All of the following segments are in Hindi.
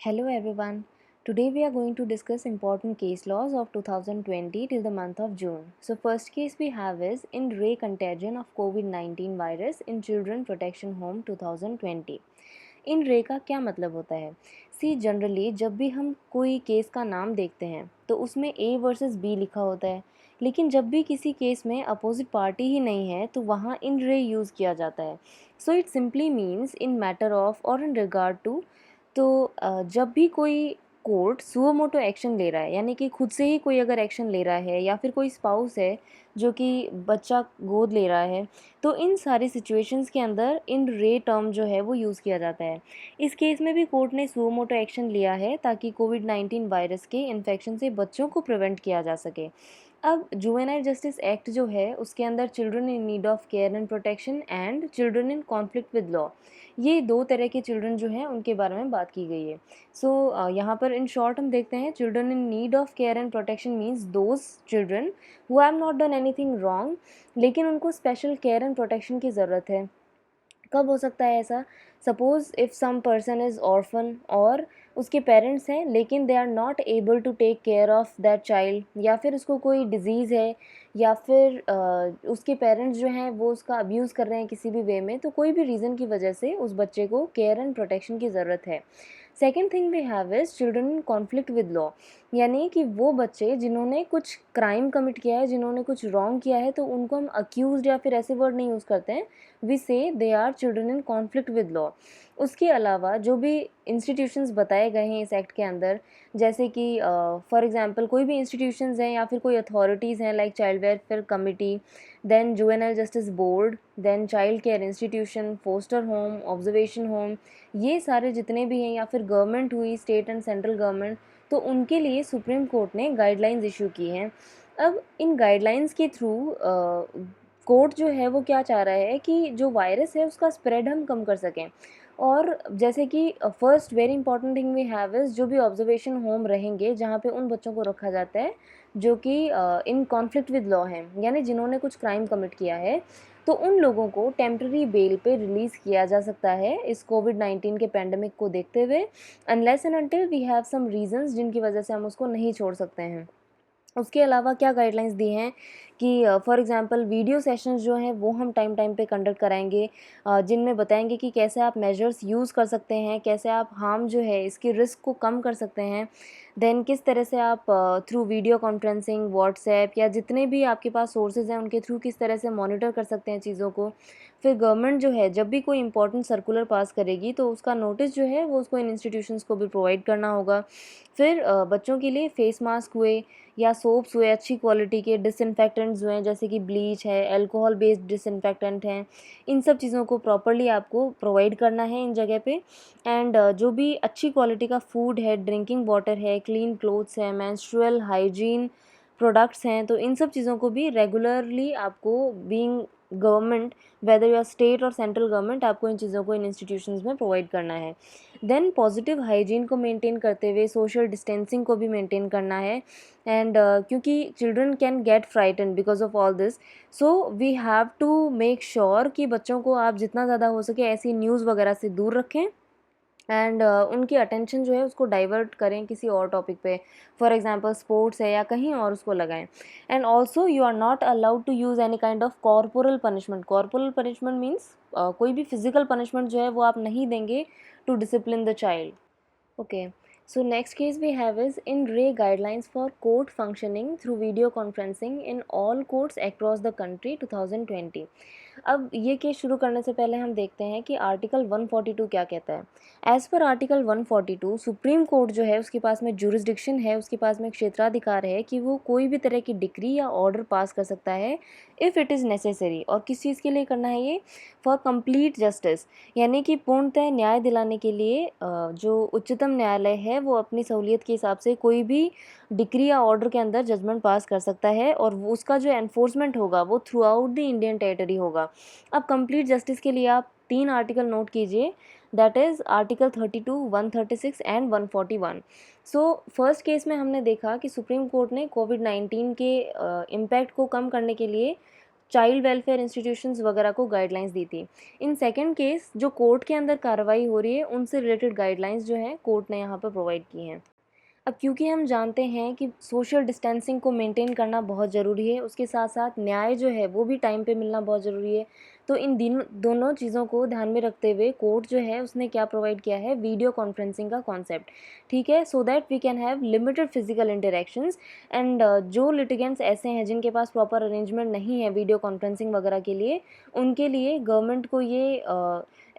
Hello everyone. Today we are going to discuss important case laws of 2020 till the month of June. So first case we have is in rare contagion of COVID-19 virus in Children Protection Home 2020. इन रे का क्या मतलब होता है? सी जनरली जब भी हम कोई केस का नाम देखते हैं तो उसमें ए वर्सेस बी लिखा होता है, लेकिन जब भी किसी केस में अपोजिट पार्टी ही नहीं है तो वहाँ इन रे यूज़ किया जाता है. So it simply means in matter of और इन रिगार्ड टू. तो जब भी कोई कोर्ट सुओ मोटो एक्शन ले रहा है, यानी कि खुद से ही कोई अगर एक्शन ले रहा है, या फिर कोई स्पाउस है जो कि बच्चा गोद ले रहा है, तो इन सारी सिचुएशंस के अंदर इन रे टर्म जो है वो यूज़ किया जाता है. इस केस में भी कोर्ट ने सुओ मोटो एक्शन लिया है ताकि कोविड-19 वायरस के इन्फेक्शन से बच्चों को प्रिवेंट किया जा सके. अब जुवेनाइल जस्टिस एक्ट जो है उसके अंदर children in need of care and protection and children in conflict with law, ये दो तरह के चिल्ड्रन जो हैं उनके बारे में बात की गई है. सो यहाँ पर इन शॉर्ट हम देखते हैं children in need of care and protection means those children who have not done anything wrong, लेकिन उनको स्पेशल केयर एंड प्रोटेक्शन की ज़रूरत है. कब हो सकता है ऐसा? Suppose if some person is orphan और उसके पेरेंट्स हैं लेकिन they are not able to take care of that child, या फिर उसको कोई डिज़ीज़ है, या फिर उसके पेरेंट्स जो हैं वो उसका अब्यूज़ कर रहे हैं किसी भी वे में, तो कोई भी रीज़न की वजह से उस बच्चे को केयर एंड प्रोटेक्शन की ज़रूरत है. Second thing we have is children in conflict with law, यानी कि वो बच्चे जिन्होंने कुछ क्राइम कमिट किया है, जिन्होंने कुछ रॉन्ग किया है, तो उनको हम अक्यूज़ड या फिर ऐसे वर्ड नहीं यूज़ करते हैं, we say they are children in conflict with law. उसके अलावा जो भी इंस्टीट्यूशंस बताए गए हैं इस एक्ट के अंदर, जैसे कि फॉर एग्जांपल कोई भी इंस्टीट्यूशंस हैं या फिर कोई अथॉरिटीज़ हैं like child welfare committee, then juvenile justice board, then child care institution, foster home, observation home, ये सारे जितने भी हैं, या फिर गवर्नमेंट हुई स्टेट एंड सेंट्रल गवर्नमेंट, तो उनके लिए सुप्रीम कोर्ट ने गाइडलाइंस इशू की हैं. अब इन गाइडलाइंस के थ्रू कोर्ट जो है वो क्या चाह रहा है कि जो वायरस है उसका स्प्रेड हम कम कर सकें. और जैसे कि first very important thing we have is जो भी ऑब्जर्वेशन होम रहेंगे जहाँ पे उन बच्चों को रखा जाता है जो कि इन कॉन्फ्लिक्ट विद लॉ हैं, यानी जिन्होंने कुछ क्राइम कमिट किया है, तो उन लोगों को टेम्प्रेरी बेल पे रिलीज़ किया जा सकता है इस कोविड-19 के पैंडेमिक को देखते हुए, unless and until we have some reasons जिनकी वजह से हम उसको नहीं छोड़ सकते हैं. उसके अलावा क्या गाइडलाइंस दी हैं कि फॉर एग्जांपल वीडियो सेशंस जो हैं वो हम टाइम टाइम पे कंडक्ट कराएंगे, जिनमें बताएंगे कि कैसे आप मेजर्स यूज़ कर सकते हैं, कैसे आप हार्म जो है इसके रिस्क को कम कर सकते हैं, देन किस तरह से आप थ्रू वीडियो कॉन्फ्रेंसिंग, व्हाट्सएप या जितने भी आपके पास सोर्सेज हैं उनके थ्रू किस तरह से मॉनिटर कर सकते हैं चीज़ों को. फिर गवर्नमेंट जो है जब भी कोई इंपॉर्टेंट सर्कुलर पास करेगी तो उसका नोटिस जो है वो उसको इन इंस्टीट्यूशंस को भी प्रोवाइड करना होगा. फिर बच्चों के लिए फेस मास्क हुए या सोप्स हुए अच्छी क्वालिटी के, डिसइंफेक्टेंट्स हुए जैसे कि ब्लीच है, अल्कोहल बेस्ड डिसइंफेक्टेंट हैं, इन सब चीज़ों को प्रॉपर्ली आपको प्रोवाइड करना है इन जगह पे. एंड जो भी अच्छी क्वालिटी का फूड है, ड्रिंकिंग वाटर है, क्लीन क्लोथ्स हैं, मेंस्ट्रुअल हाइजीन प्रोडक्ट्स हैं, तो इन सब चीज़ों को भी रेगुलरली आपको being government, whether you are state और सेंट्रल गवर्नमेंट, आपको इन चीज़ों को इन इंस्टीट्यूशंस में प्रोवाइड करना है. देन पॉजिटिव हाइजीन को मेंटेन करते हुए सोशल डिस्टेंसिंग को भी मेंटेन करना है. एंड क्योंकि children can get frightened because of all this, so we have to make sure कि बच्चों को आप जितना ज़्यादा हो सके ऐसी न्यूज़ वगैरह से दूर रखें, एंड उनकी अटेंशन जो है उसको डाइवर्ट करें किसी और टॉपिक पे, फॉर एग्जांपल स्पोर्ट्स है या कहीं और उसको लगाएं. And also you are not allowed to use any kind of corporal punishment. Corporal punishment means कोई भी फिजिकल पनिशमेंट जो है वो आप नहीं देंगे to discipline the child. Okay, so next case we have is in RAE guidelines for court functioning through video conferencing in all courts across the country 2020. अब ये केस शुरू करने से पहले हम देखते हैं कि आर्टिकल 142 क्या कहता है. As per article 142 supreme court जो है उसके पास में जुरिस्डिक्शन है, उसके पास में क्षेत्राधिकार है कि वो कोई भी तरह की डिक्री या ऑर्डर पास कर सकता है इफ़ इट इज़ नेसेसरी. और किस चीज़ के लिए करना है ये? फॉर कंप्लीट जस्टिस, यानी कि पूर्णतः न्याय दिलाने के लिए जो उच्चतम न्यायालय है वो अपनी सहूलियत के हिसाब से कोई भी डिक्री या ऑर्डर के अंदर जजमेंट पास कर सकता है, और उसका जो एनफोर्समेंट होगा वो through out the Indian territory होगा. अब कंप्लीट जस्टिस के लिए आप 3 आर्टिकल नोट कीजिए, that is article 32, 136 and 141. So first case में हमने देखा कि सुप्रीम कोर्ट ने कोविड-19 के इम्पैक्ट को कम करने के लिए चाइल्ड वेलफेयर इंस्टीट्यूशंस वगैरह को गाइडलाइंस दी थी। इन सेकंड केस जो कोर्ट के अंदर कार्रवाई हो रही है उनसे रिलेटेड गाइडलाइंस जो है कोर्ट ने यहाँ पर प्रोवाइड की हैं। अब क्योंकि हम जानते हैं कि सोशल डिस्टेंसिंग को मेंटेन करना बहुत ज़रूरी है, उसके साथ साथ न्याय जो है वो भी टाइम पे मिलना बहुत ज़रूरी है। तो इन दोनों चीज़ों को ध्यान में रखते हुए कोर्ट जो है उसने क्या प्रोवाइड किया है, वीडियो कॉन्फ्रेंसिंग का कॉन्सेप्ट। ठीक है, so that we can have limited physical interactions and जो लिटिगेंट्स ऐसे हैं जिनके पास प्रॉपर अरेंजमेंट नहीं है वीडियो कॉन्फ्रेंसिंग वगैरह के लिए, उनके लिए गवर्नमेंट को ये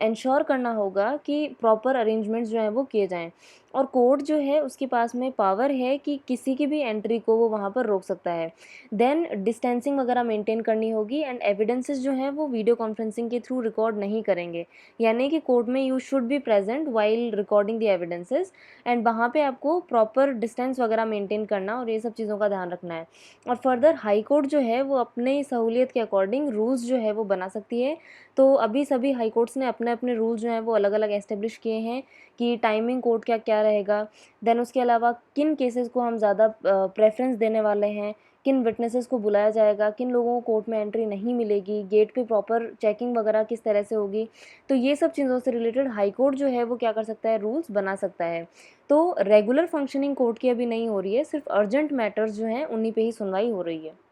इंश्योर करना होगा कि प्रॉपर अरेंजमेंट्स जो हैं वो किए जाएँ। और कोर्ट जो है उसके पास में पावर है कि किसी की भी एंट्री को वो वहाँ पर रोक सकता है। देन डिस्टेंसिंग वगैरह मेंटेन करनी होगी एंड एविडेंसेस जो हैं वो वीडियो कॉन्फ्रेंसिंग के थ्रू रिकॉर्ड नहीं करेंगे, यानी कि कोर्ट में you should be present while recording the evidences and वहाँ पे आपको प्रॉपर डिस्टेंस वगैरह मेंटेन करना और ये सब चीज़ों का ध्यान रखना है। और फर्दर हाई कोर्ट जो है वो अपने सहूलियत के अकॉर्डिंग रूल्स जो है वो बना सकती है। तो अभी सभी हाई कोर्ट्स ने अपने अपने रूल्स जो हैं वो अलग अलग एस्टेब्लिश किए हैं कि टाइमिंग कोर्ट क्या क्या रहेगा। देन उसके अलावा किन केसेस को हम ज़्यादा प्रेफरेंस देने वाले हैं, किन विटनेसेस को बुलाया जाएगा, किन लोगों को कोर्ट में एंट्री नहीं मिलेगी, गेट पे प्रॉपर चेकिंग वगैरह किस तरह से होगी। तो ये सब चीज़ों से रिलेटेड हाई कोर्ट जो है वो क्या कर सकता है, रूल्स बना सकता है। तो रेगुलर फंक्शनिंग कोर्ट की अभी नहीं हो रही है, सिर्फ अर्जेंट मैटर्स जो हैं उन्हीं पे ही सुनवाई हो रही है।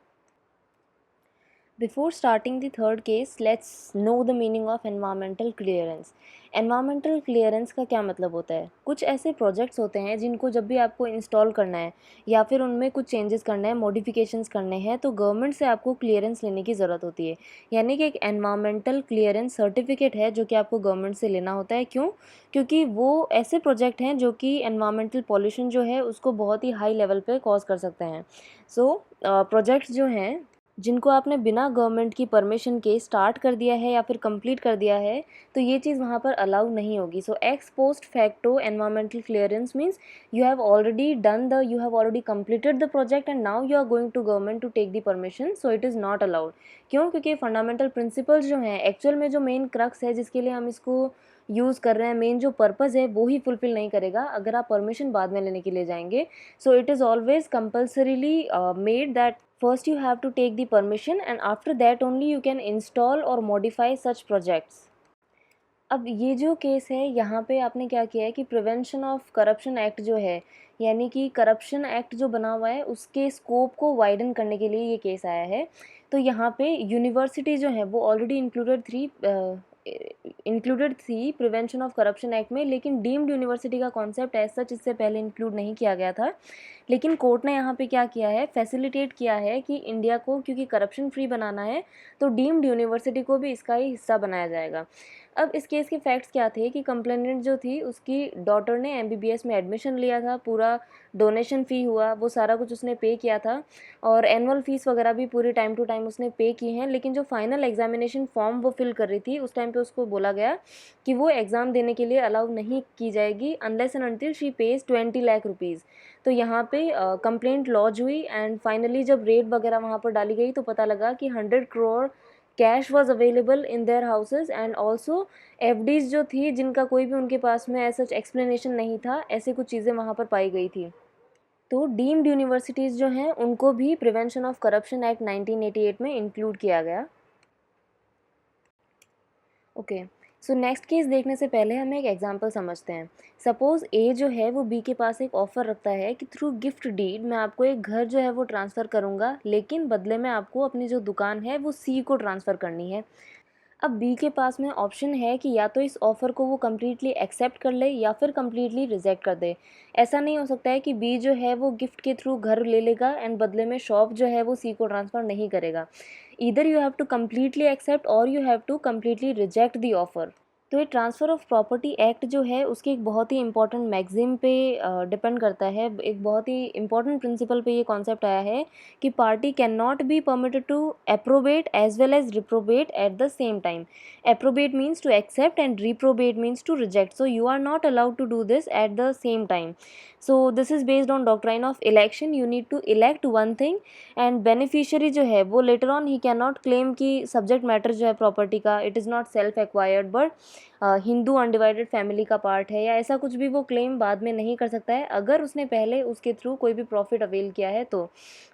Before starting the third case, let's know the meaning of environmental clearance. Environmental clearance का क्या मतलब होता है? कुछ ऐसे प्रोजेक्ट्स होते हैं जिनको जब भी आपको इंस्टॉल करना है या फिर उनमें कुछ चेंजेस करना है, मॉडिफिकेशंस करने हैं, तो गवर्नमेंट से आपको क्लियरेंस लेने की ज़रूरत होती है। यानी कि एक एनवायरमेंटल क्लियरेंस सर्टिफिकेट है जो कि आपको गवर्नमेंट से लेना होता है। क्यों? क्योंकि वो ऐसे प्रोजेक्ट हैं जो कि एनवायरमेंटल पॉल्यूशन जो है उसको बहुत ही हाई लेवल पे कॉज कर सकते हैं। सो प्रोजेक्ट्स जो हैं जिनको आपने बिना गवर्नमेंट की परमिशन के स्टार्ट कर दिया है या फिर कंप्लीट कर दिया है, तो ये चीज़ वहाँ पर अलाउ नहीं होगी। So ex post facto environmental clearance means you have already completed the project and now you are going to government to take the permission, so it is not allowed. क्यों? क्योंकि फंडामेंटल प्रिंसिपल्स जो हैं, एक्चुअल में जो मेन क्रक्स है जिसके लिए हम इसको यूज़ कर रहे हैं, मेन जो पर्पज़ है वो ही फुलफिल नहीं करेगा अगर आप परमिशन बाद में लेने के लिए जाएंगे। सो it is always compulsorily made that first you have to take the permission and after that only you can install or modify such projects. अब ये जो केस है यहाँ पे आपने क्या किया है कि प्रिवेंशन ऑफ करप्शन एक्ट जो है, यानी कि करप्शन एक्ट जो बना हुआ है उसके स्कोप को वाइडन करने के लिए ये केस आया है। तो यहाँ पे यूनिवर्सिटी जो है वो ऑलरेडी इंक्लूडेड थी प्रिवेंशन ऑफ करप्शन एक्ट में, लेकिन डीम्ड यूनिवर्सिटी का कॉन्सेप्ट एज सच इससे पहले इंक्लूड नहीं किया गया था। लेकिन कोर्ट ने यहाँ पे क्या किया है, फैसिलिटेट किया है कि इंडिया को क्योंकि करप्शन फ्री बनाना है तो डीम्ड यूनिवर्सिटी को भी इसका ही हिस्सा बनाया जाएगा। अब इस केस के फैक्ट्स क्या थे कि कंप्लेनेंट जो थी उसकी डॉटर ने एमबीबीएस में एडमिशन लिया था, पूरा डोनेशन फ़ी हुआ, वो सारा कुछ उसने पे किया था और एनुअल फ़ीस वगैरह भी पूरी टाइम टू टाइम उसने पे की हैं। लेकिन जो फाइनल एग्जामिनेशन फॉर्म वो फिल कर रही थी उस टाइम पे उसको बोला गया कि वो एग्ज़ाम देने के लिए अलाउ नहीं की जाएगी unless and until she page 20 lakh rupees. तो यहाँ पे कंप्लेंट लॉज हुई एंड फाइनली जब रेड वगैरह वहाँ पर डाली गई तो पता लगा कि 100 crore cash was available in their houses and also FDs जो थी जिनका कोई भी उनके पास में ऐसा एक्सप्लेनेशन नहीं था, ऐसी कुछ चीज़ें वहाँ पर पाई गई थी। तो डीम्ड यूनिवर्सिटीज़ जो हैं उनको भी प्रिवेंशन ऑफ करप्शन एक्ट 1988 में इंक्लूड किया गया। ओके, सो नेक्स्ट केस देखने से पहले हम एक एग्जांपल समझते हैं। सपोज़ ए जो है वो बी के पास एक ऑफ़र रखता है कि थ्रू गिफ्ट डीड मैं आपको एक घर जो है वो ट्रांसफ़र करूँगा, लेकिन बदले में आपको अपनी जो दुकान है वो सी को ट्रांसफ़र करनी है। अब बी के पास में ऑप्शन है कि या तो इस ऑफ़र को वो कम्प्लीटली एक्सेप्ट कर ले या फिर कम्प्लीटली रिजेक्ट कर दे। ऐसा नहीं हो सकता है कि बी जो है वो गिफ्ट के थ्रू घर ले लेगा एंड बदले में शॉप जो है वो सी को ट्रांसफ़र नहीं करेगा। Either you have to completely accept और you have to completely reject the offer. तो ये ट्रांसफ़र ऑफ प्रॉपर्टी एक्ट जो है उसके एक बहुत ही इंपॉर्टेंट मैगज़ीम पे डिपेंड करता है। एक बहुत ही इंपॉर्टेंट प्रिंसिपल पे ये कॉन्सेप्ट आया है कि party can not be permitted to approbate as well as reprobate at the same time. Approbate means to accept and reprobate means to reject, so you are not allowed to do this at the same time. So this is based on doctrine of election. You need to elect one thing and beneficiary जो है वो later on he can not claim कि सब्जेक्ट मैटर जो है प्रॉपर्टी का it is not self acquired, but Hindu undivided family का पार्ट है या ऐसा कुछ भी वो क्लेम बाद में नहीं कर सकता है अगर उसने पहले उसके थ्रू कोई भी प्रॉफिट अवेल किया है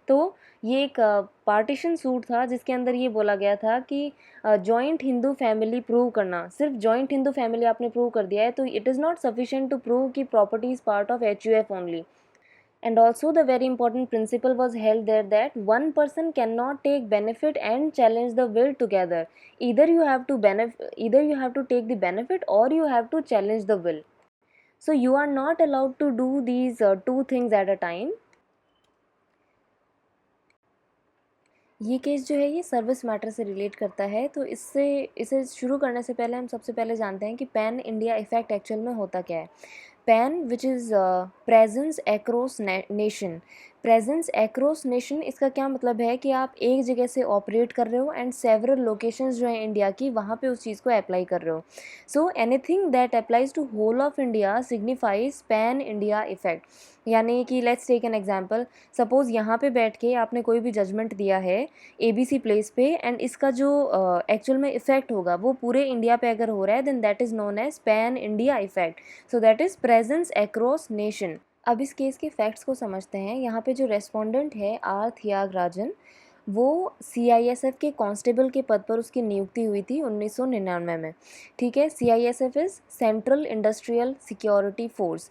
तो ये एक पार्टीशन सूट था जिसके अंदर ये बोला गया था कि जॉइंट हिंदू फैमिली प्रूव करना, सिर्फ जॉइंट हिंदू फैमिली आपने प्रूव कर दिया है तो it is not sufficient to prove कि property is part of HUF only. And also the very important principle was held there that one person cannot take benefit and challenge the will together. Either you have to take the benefit or you have to challenge the will. So you are not allowed to do these two things at a time. ये केस जो है ये सर्विस मैटर से रिलेट करता है, तो इसे शुरू करने से पहले हम सबसे पहले जानते हैं कि पैन इंडिया इफेक्ट एक्चुअल में होता क्या है. Pan which is presence across nation. Presence across nation, इसका क्या मतलब है कि आप एक जगह से ऑपरेट कर रहे हो एंड सेवरल लोकेशंस जो हैं इंडिया की वहाँ पे उस चीज़ को अप्लाई कर रहे हो. So anything that applies to whole of India signifies pan India effect. यानी कि let's take an example, suppose यहाँ पे बैठ के आपने कोई भी जजमेंट दिया है ABC प्लेस पे एंड इसका जो एक्चुअल में इफेक्ट होगा वो पूरे इंडिया पे अगर हो रहा है then that is known as pan India effect. So that is presence across nation. अब इस केस के फैक्ट्स को समझते हैं. यहाँ पे जो रेस्पोंडेंट है R थियागराजन, वो CISF के कांस्टेबल के पद पर उसकी नियुक्ति हुई थी 1999 में. ठीक है, CISF is central industrial security force.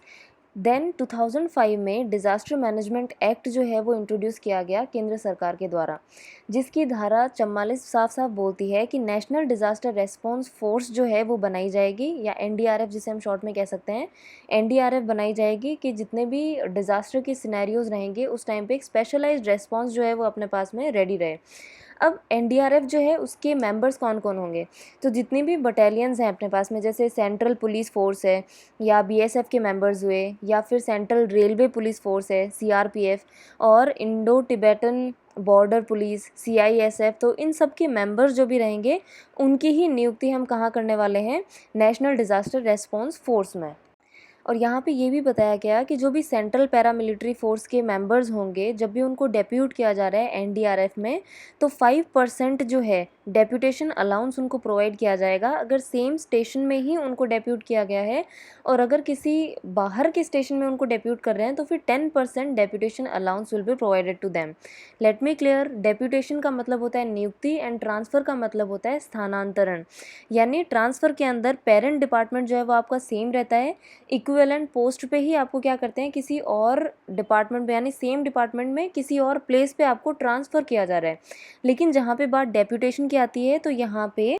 Then 2005 में डिज़ास्टर मैनेजमेंट एक्ट जो है वो इंट्रोड्यूस किया गया केंद्र सरकार के द्वारा, जिसकी धारा 44 साफ साफ बोलती है कि नेशनल डिज़ास्टर रेस्पॉन्स फोर्स जो है वो बनाई जाएगी, या NDRF जिसे हम शॉर्ट में कह सकते हैं. NDRF बनाई जाएगी कि जितने भी डिज़ास्टर के सिनेरियोज़ रहेंगे उस टाइम पे एक स्पेशलाइज्ड रेस्पॉन्स जो है वो अपने पास में रेडी रहे. अब NDRF जो है उसके मेंबर्स कौन कौन होंगे, तो जितनी भी बटालियंस हैं अपने पास में, जैसे सेंट्रल पुलिस फोर्स है या BSF के मेंबर्स हुए, या फिर सेंट्रल रेलवे पुलिस फोर्स है CRPF, और Indo Tibetan border police CISF, तो इन सब के मेंबर्स जो भी रहेंगे उनकी ही नियुक्ति हम कहाँ करने वाले हैं, नेशनल डिज़ास्टर रेस्पॉन्स फोर्स में. और यहाँ पे ये भी बताया गया कि जो भी सेंट्रल पैरामिलिट्री फोर्स के मेंबर्स होंगे जब भी उनको डेप्यूट किया जा रहा है NDRF में, तो 5% जो है डेप्यूटेशन अलाउंस उनको प्रोवाइड किया जाएगा अगर सेम स्टेशन में ही उनको डेप्यूट किया गया है, और अगर किसी बाहर के स्टेशन में उनको डेप्यूट कर रहे हैं तो फिर 10% deputation allowance will be provided to them. Let me clear, deputation का मतलब होता है नियुक्ति एंड ट्रांसफ़र का मतलब होता है स्थानांतरण. यानी ट्रांसफ़र के अंदर पेरेंट डिपार्टमेंट जो है वो आपका सेम रहता है, इक्विवेलेंट पोस्ट पे ही आपको क्या करते हैं किसी और डिपार्टमेंट में, यानी सेम डिपार्टमेंट में किसी और प्लेस पे आपको ट्रांसफ़र किया जा रहा है. लेकिन जहाँ पे बात डेप्यूटेशन की आती है तो यहाँ पे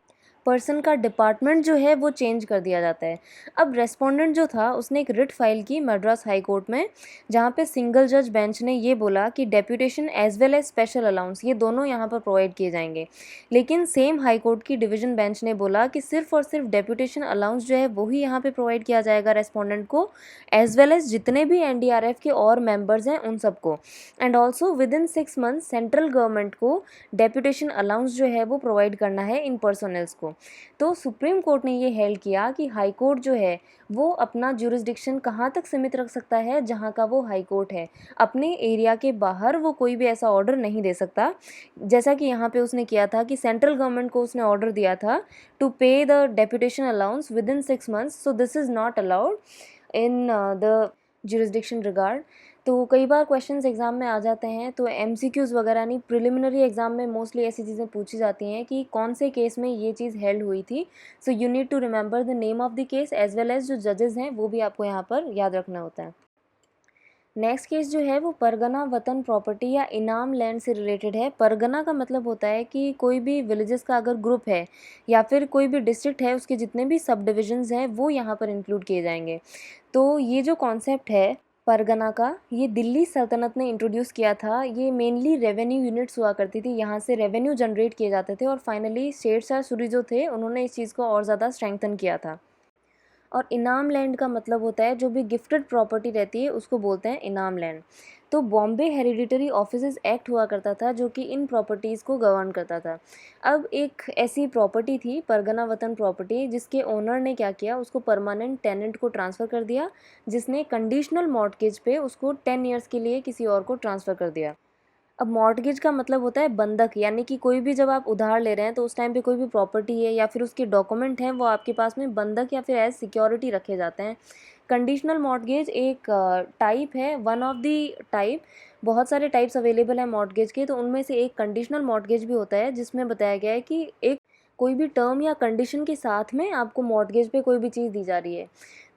पर्सन का डिपार्टमेंट जो है वो चेंज कर दिया जाता है. अब रेस्पोंडेंट जो था उसने एक रिट फाइल की मद्रास हाई कोर्ट में, जहाँ पे सिंगल जज बेंच ने ये बोला कि deputation as well as special allowance ये दोनों यहाँ पर प्रोवाइड किए जाएंगे. लेकिन सेम हाई कोर्ट की डिवीजन बेंच ने बोला कि सिर्फ और सिर्फ डेप्यूटेशन अलाउंस जो है वो ही यहाँ पे प्रोवाइड किया जाएगा रेस्पोंडेंट को, एज वेल एज जितने भी NDRF के और मेंबर्स हैं उन सबको. And also with in 6 month central government को डेप्यूटेशन अलाउंस जो है वो प्रोवाइड करना है इन पर्सनल्स को. तो सुप्रीम कोर्ट ने ये हेल्ड किया कि हाई कोर्ट जो है वो अपना ज्यूरिसडिक्शन कहाँ तक सीमित रख सकता है जहाँ का वो हाई कोर्ट है, अपने एरिया के बाहर वो कोई भी ऐसा ऑर्डर नहीं दे सकता. जैसा कि यहाँ पे उसने किया था कि सेंट्रल गवर्नमेंट को उसने ऑर्डर दिया था टू पे the deputation allowance with in 6 months, so this is not allowed in the jurisdiction regard. तो कई बार क्वेश्चंस एग्ज़ाम में आ जाते हैं, तो MCQs वगैरह नहीं, प्रिलिमिनरी एग्ज़ाम में मोस्टली ऐसी चीज़ें पूछी जाती हैं कि कौन से केस में ये चीज़ हेल्ड हुई थी. So you need to remember the name of the case as well as जो जजेस हैं वो भी आपको यहाँ पर याद रखना होता है. नेक्स्ट केस जो है वो परगना वतन प्रॉपर्टी या इनाम लैंड से रिलेटेड है. परगना का मतलब होता है कि कोई भी विलेजेस का अगर ग्रुप है या फिर कोई भी डिस्ट्रिक्ट है उसके जितने भी सब डिविजन्स हैं वो यहाँ पर इंक्लूड किए जाएंगे. तो ये जो कॉन्सेप्ट है परगना का, ये दिल्ली सल्तनत ने इंट्रोड्यूस किया था. ये मेनली रेवेन्यू यूनिट्स हुआ करती थी, यहाँ से रेवेन्यू जनरेट किए जाते थे, और फाइनली शेरशाह सूरी जो थे उन्होंने इस चीज़ को और ज़्यादा स्ट्रेंथन किया था. और इनाम लैंड का मतलब होता है जो भी गिफ्टेड प्रॉपर्टी रहती है उसको बोलते हैं इनाम लैंड. तो बॉम्बे हेरिडिटरी ऑफिसेज एक्ट हुआ करता था जो कि इन प्रॉपर्टीज़ को गवर्न करता था. अब एक ऐसी प्रॉपर्टी थी परगना वतन प्रॉपर्टी जिसके ओनर ने क्या किया, उसको परमानेंट टेनेंट को ट्रांसफ़र कर दिया, जिसने कंडीशनल मॉर्टगेज पे उसको 10 ईयर्स के लिए किसी और को ट्रांसफ़र कर दिया. अब मॉर्टगेज का मतलब होता है बंधक, यानी कि कोई भी जब आप उधार ले रहे हैं तो उस टाइम पे कोई भी प्रॉपर्टी है या फिर उसके डॉक्यूमेंट हैं वो आपके पास में बंधक या फिर एज सिक्योरिटी रखे जाते हैं। कंडीशनल मॉर्टगेज एक टाइप है, वन ऑफ दी टाइप। बहुत सारे टाइप्स अवेलेबल हैं मॉर्टगेज के, तो उनमें से एक कंडीशनल मॉर्टगेज भी होता है जिसमें बताया गया है कि एक कोई भी टर्म या कंडीशन के साथ में आपको मॉर्टगेज पे कोई भी चीज़ दी जा रही है।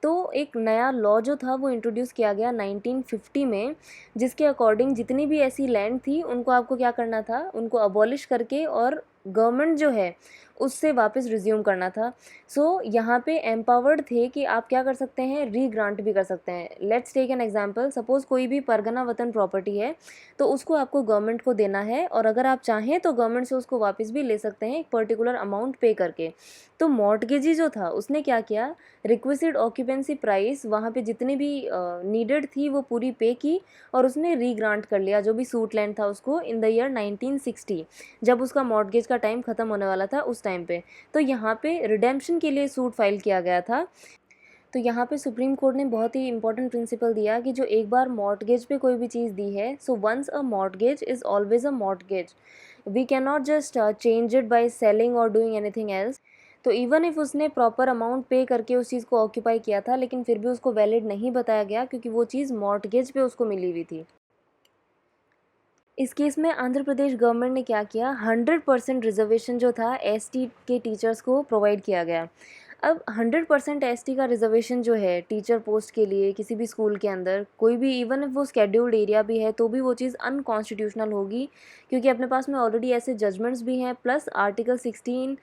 तो एक नया लॉ जो था वो इंट्रोड्यूस किया गया 1950 में, जिसके अकॉर्डिंग जितनी भी ऐसी लैंड थी उनको आपको क्या करना था, उनको अबॉलिश करके और गवर्नमेंट जो है उससे वापस रिज्यूम करना था। सो यहाँ पे एम्पावर्ड थे कि आप क्या कर सकते हैं, रीग्रांट भी कर सकते हैं। Let's take an example, suppose कोई भी परगना वतन प्रॉपर्टी है तो उसको आपको गवर्नमेंट को देना है, और अगर आप चाहें तो गवर्नमेंट से उसको वापस भी ले सकते हैं एक पर्टिकुलर अमाउंट पे करके। तो मॉर्टगेजी जो था उसने क्या किया, रिक्विजिट ऑक्यूपेंसी प्राइस वहाँ पे जितनी भी नीडेड थी वो पूरी पे की, और उसने रीग्रांट कर लिया जो भी सूट लैंड था उसको इन द ईयर 1960, जब उसका मॉर्टगेज का टाइम ख़त्म होने वाला था उस टाइम पे। तो यहाँ पे रिडेम्पशन के लिए सूट फाइल किया गया था। तो यहाँ पे सुप्रीम कोर्ट ने बहुत ही इंपॉर्टेंट प्रिंसिपल दिया कि जो एक बार मॉर्टगेज पे कोई भी चीज़ दी है, so once a mortgage is always a mortgage, we can not just change it by selling और डूइंग एनीथिंग एल्स। तो इवन इफ़ उसने प्रॉपर अमाउंट पे करके उस चीज़ को ऑक्यूपाई किया था, लेकिन फिर भी उसको वैलिड नहीं बताया गया क्योंकि वो चीज़ मॉर्टगेज पे उसको मिली हुई थी। इस केस में आंध्र प्रदेश गवर्नमेंट ने क्या किया, 100% रिजर्वेशन जो था एसटी के टीचर्स को प्रोवाइड किया गया। अब 100% एसटी का रिजर्वेशन जो है टीचर पोस्ट के लिए किसी भी स्कूल के अंदर, कोई भी इवन वो स्केड्यूल्ड एरिया भी है तो भी वो चीज़ अनकॉन्स्टिट्यूशनल होगी, क्योंकि अपने पास में ऑलरेडी ऐसे जजमेंट्स भी हैं, plus article 16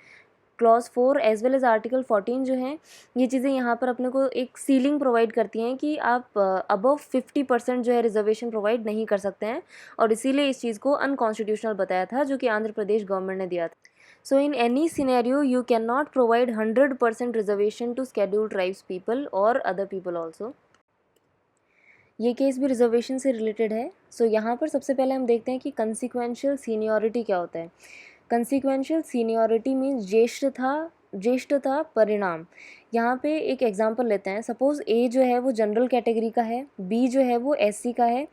clause 4 as well as article 14 जो हैं, ये चीज़ें यहाँ पर अपने को एक सीलिंग प्रोवाइड करती हैं कि आप अबव 50% जो है रिजर्वेशन प्रोवाइड नहीं कर सकते हैं, और इसीलिए इस चीज़ को अनकॉन्स्टिट्यूशनल बताया था जो कि आंध्र प्रदेश गवर्नमेंट ने दिया था। So in any scenario you can not provide 100% reservation to scheduled tribes people और अदर पीपल ऑल्सो। ये केस भी रिजर्वेशन से रिलेटेड है। सो यहाँ पर सबसे पहले हम देखते हैं कि कंसिक्वेंशियल सीनियरिटी क्या होता है। कंसिक्वेंशियल सीनियरिटी मीन्स ज्येष्ठता परिणाम। यहाँ पे एक एग्जांपल लेते हैं, सपोज़ ए जो है वो जनरल कैटेगरी का है, बी जो है वो एससी का है,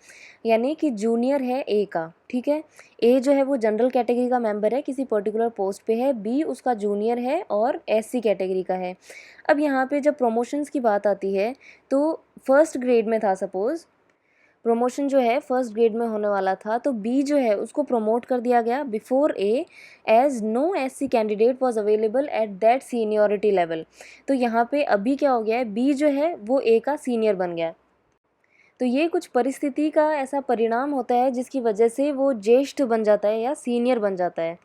यानी कि जूनियर है ए का, ठीक है। ए जो है वो जनरल कैटेगरी का मेंबर है, किसी पर्टिकुलर पोस्ट पे है, बी उसका जूनियर है और एससी कैटेगरी का है। अब यहाँ पे जब प्रमोशंस की बात आती है तो फर्स्ट ग्रेड में था, सपोज़ प्रमोशन जो है फर्स्ट ग्रेड में होने वाला था, तो बी जो है उसको प्रमोट कर दिया गया before a, as no SC candidate was available at that seniority level. तो यहाँ पे अभी क्या हो गया है, बी जो है वो ए का सीनियर बन गया। तो ये कुछ परिस्थिति का ऐसा परिणाम होता है जिसकी वजह से वो ज्येष्ठ बन जाता है या सीनियर बन जाता है।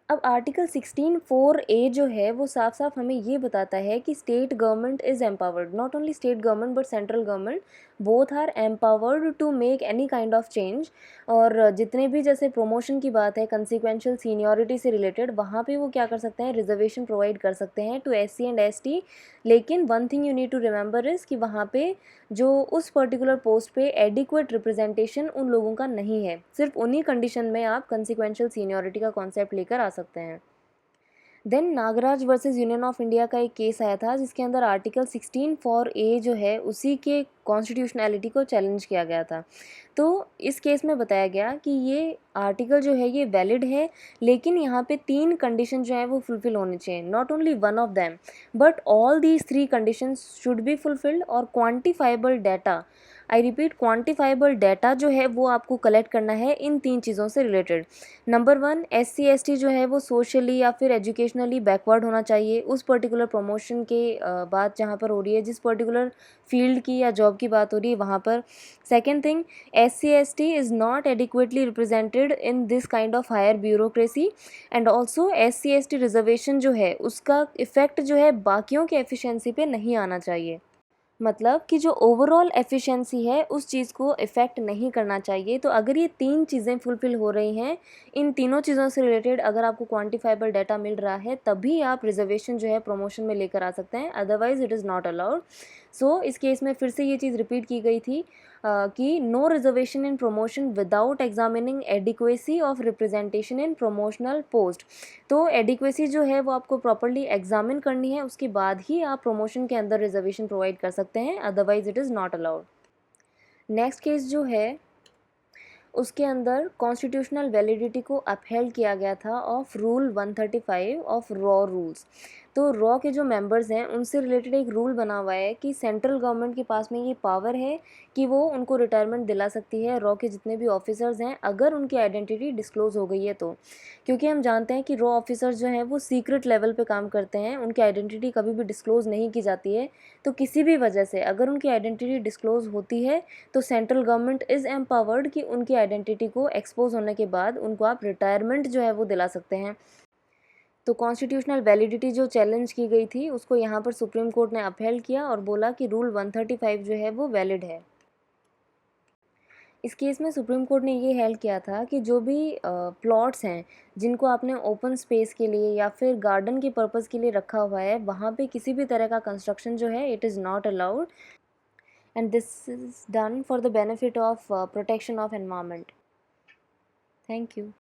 अब आर्टिकल 16(4)(a) जो है वो साफ साफ हमें ये बताता है कि state government is empowered, not only state government but central government, both are empowered to make any kind of change. और जितने भी जैसे प्रमोशन की बात है कंसिक्वेंशियल सीनियरिटी से रिलेटेड, वहाँ पे वो क्या कर सकते हैं, रिजर्वेशन प्रोवाइड कर सकते हैं टू एससी एंड एसटी। लेकिन one thing you need to remember is कि वहाँ पे जो उस पर्टिकुलर पोस्ट पे एडिक्वेट रिप्रेजेंटेशन उन लोगों का नहीं है, सिर्फ उन्हीं कंडीशन में आप कंसिक्वेंशियल सीनियरिटी का कॉन्सेप्ट लेकर आ सकते हैं। Then Nagaraj versus union of India का एक केस आया था जिसके अंदर आर्टिकल 16(4)(a) जो है उसी के कॉन्स्टिट्यूशनैलिटी को चैलेंज किया गया था। तो इस केस में बताया गया कि ये आर्टिकल जो है ये वैलिड है, लेकिन यहाँ पे 3 कंडीशन जो है वो फुलफिल होनी चाहिए, not only one of them but all these 3 conditions should be fulfilled. और quantifiable data, I repeat quantifiable data जो है वो आपको कलेक्ट करना है इन 3 चीज़ों से रिलेटेड। नंबर 1, एससी एसटी जो है वो सोशली या फिर एजुकेशनली बैकवर्ड होना चाहिए उस पर्टिकुलर प्रमोशन के बात जहाँ पर हो रही है, जिस पर्टिकुलर फील्ड की या जॉब की बात हो रही है वहाँ पर। Second thing, SC ST is not adequately represented in this kind of higher bureaucracy. And also SC ST reservation जो है उसका इफेक्ट जो है बाकियों के एफिशिएंसी पे नहीं आना चाहिए, मतलब कि जो ओवरऑल एफिशिएंसी है उस चीज़ को इफ़ेक्ट नहीं करना चाहिए। तो अगर ये 3 चीज़ें फुलफ़िल हो रही हैं, इन तीनों चीज़ों से रिलेटेड अगर आपको क्वांटिफाइबल डाटा मिल रहा है तभी आप रिजर्वेशन जो है प्रमोशन में लेकर आ सकते हैं, otherwise it is not allowed. So इस केस में फिर से ये चीज़ रिपीट की गई थी कि no reservation in promotion without examining adequacy of representation in promotional post. तो एडिक्वेसी जो है वो आपको प्रॉपर्ली एग्जामिन करनी है, उसके बाद ही आप प्रमोशन के अंदर रिजर्वेशन प्रोवाइड कर सकते हैं, otherwise it is not allowed. Next case जो है उसके अंदर कॉन्स्टिट्यूशनल वैलिडिटी को अपहेल्ड किया गया था of rule 135 of raw rules. तो रॉ के जो मेंबर्स हैं उनसे रिलेटेड एक रूल बना हुआ है कि सेंट्रल गवर्नमेंट के पास में ये पावर है कि वो उनको रिटायरमेंट दिला सकती है रॉ के जितने भी ऑफिसर्स हैं, अगर उनकी आइडेंटिटी डिस्क्लोज हो गई है तो। क्योंकि हम जानते हैं कि रॉ ऑफिसर्स जो हैं वो सीक्रेट लेवल पे काम करते हैं, उनकी आइडेंटिटी कभी भी डिस्क्लोज नहीं की जाती है। तो किसी भी वजह से अगर उनकी आइडेंटिटी डिस्क्लोज होती है तो सेंट्रल गवर्नमेंट इज़ एम्पावर्ड कि उनकी आइडेंटिटी को एक्सपोज होने के बाद उनको आप रिटायरमेंट जो है वो दिला सकते हैं। तो कॉन्स्टिट्यूशनल वैलिडिटी जो चैलेंज की गई थी उसको यहाँ पर सुप्रीम कोर्ट ने अपहेल्ड किया और बोला कि रूल 135 जो है वो वैलिड है। इस केस में सुप्रीम कोर्ट ने ये हेल्ड किया था कि जो भी प्लॉट्स हैं जिनको आपने ओपन स्पेस के लिए या फिर गार्डन के पर्पज़ के लिए रखा हुआ है, वहाँ पे किसी भी तरह का कंस्ट्रक्शन जो है it is not allowed, and this is done for the benefit of protection of environment. Thank you.